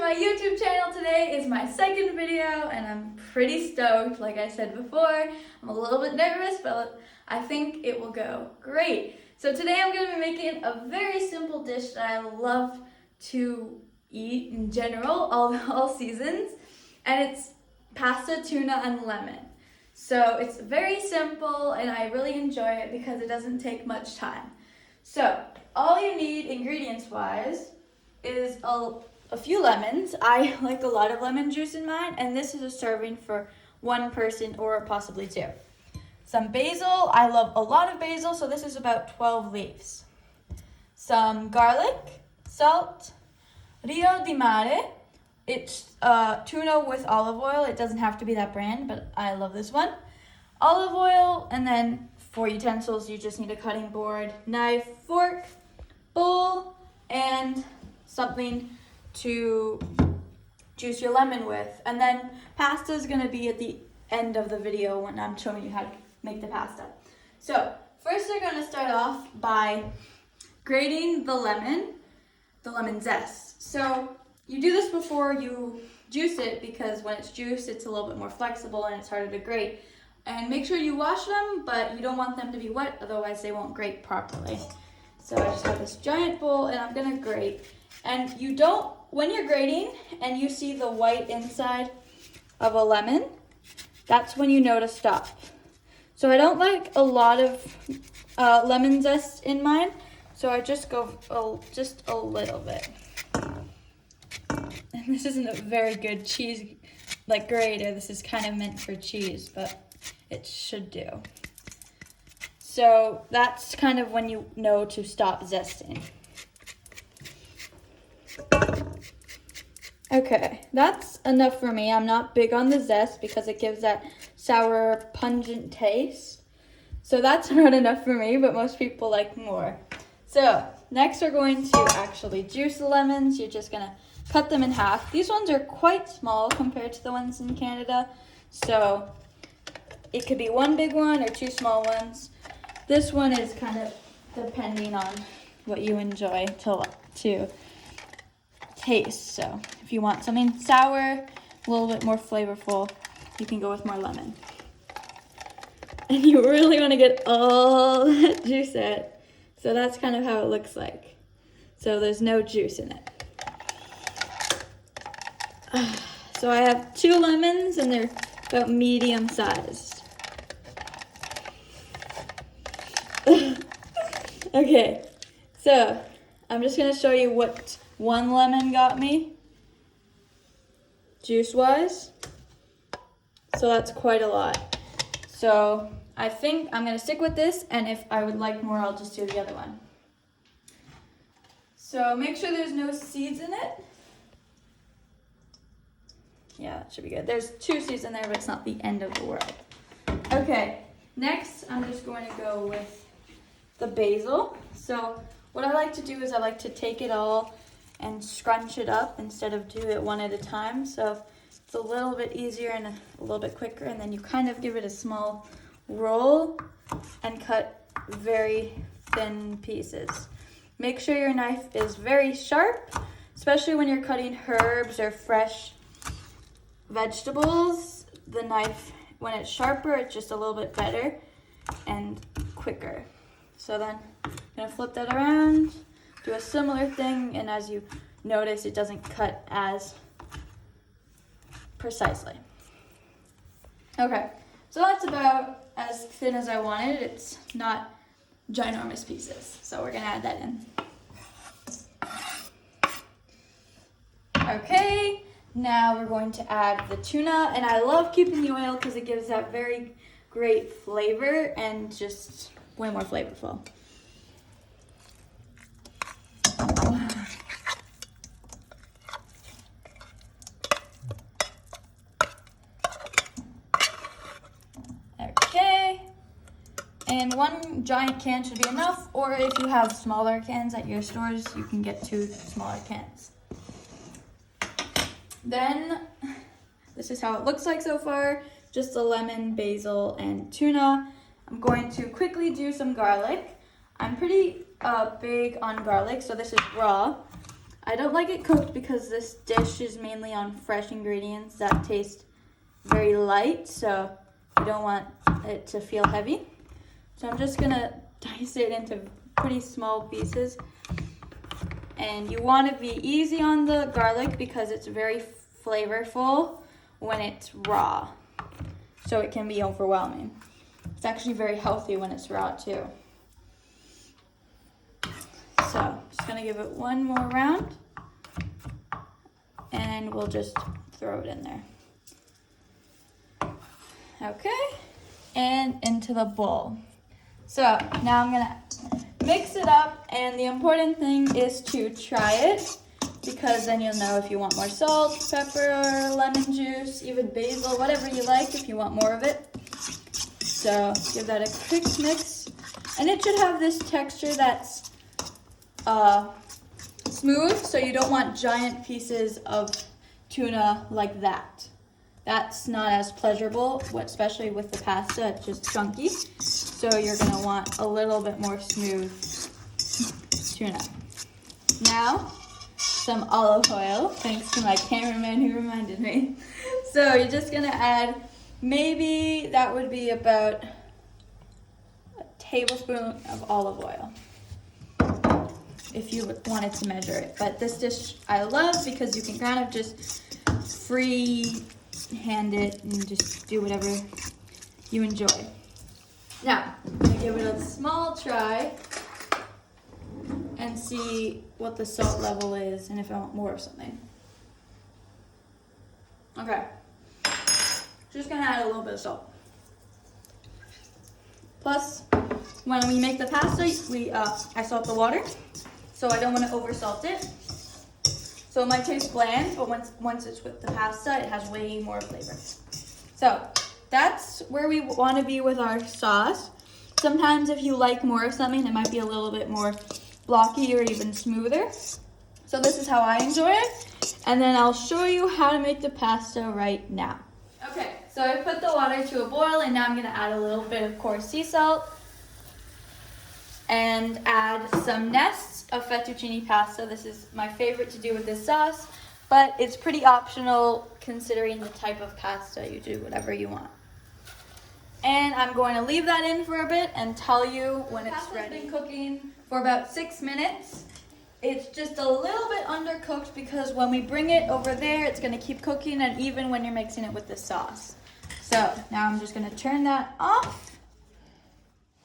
my YouTube channel. Today is my second video and I'm pretty stoked. Like I said before, I'm a little bit nervous, but I think it will go great. So today I'm going to be making a very simple dish that I love to eat in general, all seasons, and it's pasta, tuna, and lemon. So it's very simple and I really enjoy it because it doesn't take much time. So all you need ingredients-wise is a few lemons. I like a lot of lemon juice in mine, and this is a serving for one person or possibly two. Some basil. I love a lot of basil, so this is about 12 leaves. Some garlic, salt, Rio di Mare. It's tuna with olive oil. It doesn't have to be that brand, but I love this one. Olive oil, and then for utensils, you just need a cutting board, knife, fork, bowl, and something to juice your lemon with. And then pasta is going to be at the end of the video when I'm showing you how to make the pasta. So first we're going to start off by grating the lemon zest. So you do this before you juice it because when it's juiced, it's a little bit more flexible and it's harder to grate. And make sure you wash them, but you don't want them to be wet, otherwise they won't grate properly. So I just have this giant bowl and I'm going to grate. And when you're grating and you see the white inside of a lemon, that's when you know to stop. So I don't like a lot of lemon zest in mine, so I just go just a little bit. And this isn't a very good cheese grater. This is kind of meant for cheese, but it should do. So that's kind of when you know to stop zesting. Okay, that's enough for me. I'm not big on the zest because it gives that sour, pungent taste. So that's not enough for me, but most people like more. So next we're going to actually juice the lemons. You're just gonna cut them in half. These ones are quite small compared to the ones in Canada. So it could be one big one or two small ones. This one is kind of depending on what you enjoy to taste. So if you want something sour, a little bit more flavorful, you can go with more lemon. And you really want to get all that juice out. So that's kind of how it looks like. So there's no juice in it. So I have 2 lemons and they're about medium sized. Okay, so I'm just going to show you what 1 lemon got me, juice-wise. So that's quite a lot. So I think I'm going to stick with this, and if I would like more, I'll just do the other one. So make sure there's no seeds in it. Yeah, that should be good. There's 2 seeds in there, but it's not the end of the world. Okay, next I'm just going to go with the basil. So what I like to do is I like to take it all and scrunch it up instead of do it one at a time. So it's a little bit easier and a little bit quicker, and then you kind of give it a small roll and cut very thin pieces. Make sure your knife is very sharp, especially when you're cutting herbs or fresh vegetables. The knife, when it's sharper, it's just a little bit better and quicker. So then I'm gonna flip that around, do a similar thing, and as you notice, it doesn't cut as precisely. Okay, so that's about as thin as I wanted. It's not ginormous pieces, so we're gonna add that in. Okay, now we're going to add the tuna, and I love keeping the oil because it gives that very great flavor and just way more flavorful. Okay, and 1 giant can should be enough, or if you have smaller cans at your stores, you can get 2 smaller cans. Then, this is how it looks like so far, just the lemon, basil, and tuna. I'm going to quickly do some garlic. I'm pretty big on garlic, so this is raw. I don't like it cooked because this dish is mainly on fresh ingredients that taste very light, so you don't want it to feel heavy. So I'm just gonna dice it into pretty small pieces. And you want to be easy on the garlic because it's very flavorful when it's raw. So it can be overwhelming. It's actually very healthy when it's raw too. So just gonna give it one more round and we'll just throw it in there. Okay, and into the bowl. So now I'm gonna mix it up, and the important thing is to try it because then you'll know if you want more salt, pepper, lemon juice, even basil, whatever you like if you want more of it. So give that a quick mix, and it should have this texture that's smooth, so you don't want giant pieces of tuna like that. That's not as pleasurable, especially with the pasta, it's just chunky. So you're gonna want a little bit more smooth tuna. Now, some olive oil, thanks to my cameraman who reminded me. So you're just gonna add, maybe that would be about a tablespoon of olive oil, if you wanted to measure it. But this dish I love because you can kind of just hand it and just do whatever you enjoy. Now, I'm gonna give it a small try and see what the salt level is and if I want more of something. Okay, just gonna add a little bit of salt. Plus, when we make the pasta, I salt the water, so I don't want to over salt it. So it might taste bland, but once it's with the pasta, it has way more flavor. So that's where we want to be with our sauce. Sometimes if you like more of something, it might be a little bit more blocky or even smoother. So this is how I enjoy it. And then I'll show you how to make the pasta right now. Okay, so I put the water to a boil, and now I'm gonna add a little bit of coarse sea salt and add some nests of fettuccine pasta. This is my favorite to do with this sauce, but it's pretty optional considering the type of pasta. You do whatever you want. And I'm going to leave that in for a bit and tell you when it's ready. It's been cooking for about 6 minutes. It's just a little bit undercooked because when we bring it over there, it's gonna keep cooking, and even when you're mixing it with the sauce. So now I'm just gonna turn that off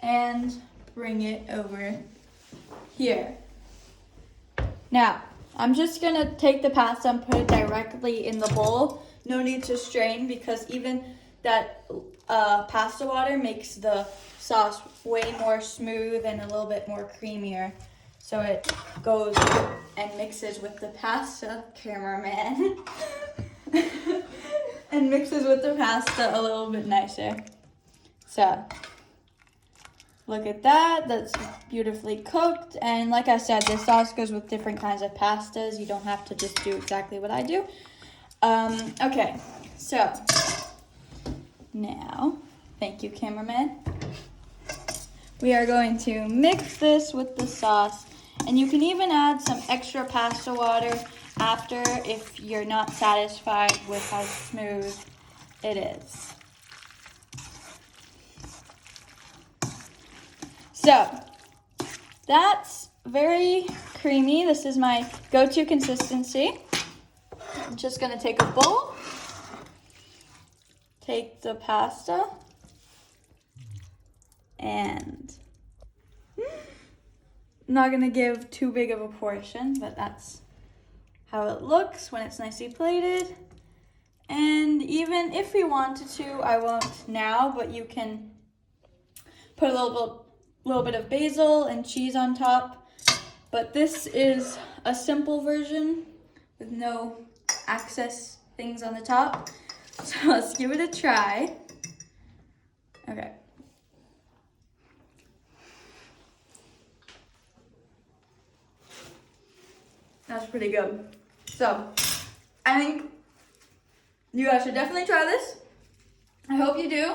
and bring it over here. Now, I'm just gonna take the pasta and put it directly in the bowl. No need to strain because even that pasta water makes the sauce way more smooth and a little bit more creamier. So it goes and mixes with the pasta, cameraman, and mixes with the pasta a little bit nicer. So, look at that, that's beautifully cooked. And like I said, this sauce goes with different kinds of pastas. You don't have to just do exactly what I do. Okay, so now, thank you, cameraman. We are going to mix this with the sauce. And you can even add some extra pasta water after if you're not satisfied with how smooth it is. So, that's very creamy. This is my go-to consistency. I'm just gonna take a bowl, take the pasta, and I'm not gonna give too big of a portion, but that's how it looks when it's nicely plated. And even if you wanted to, I won't now, but you can put a little bit of basil and cheese on top. But this is a simple version with no excess things on the top. So let's give it a try. Okay. That's pretty good. So, I think you guys should definitely try this. I hope you do.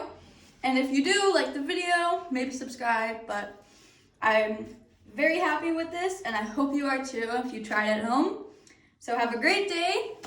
And if you do, like the video, maybe subscribe. But I'm very happy with this, and I hope you are too if you try it at home. So have a great day.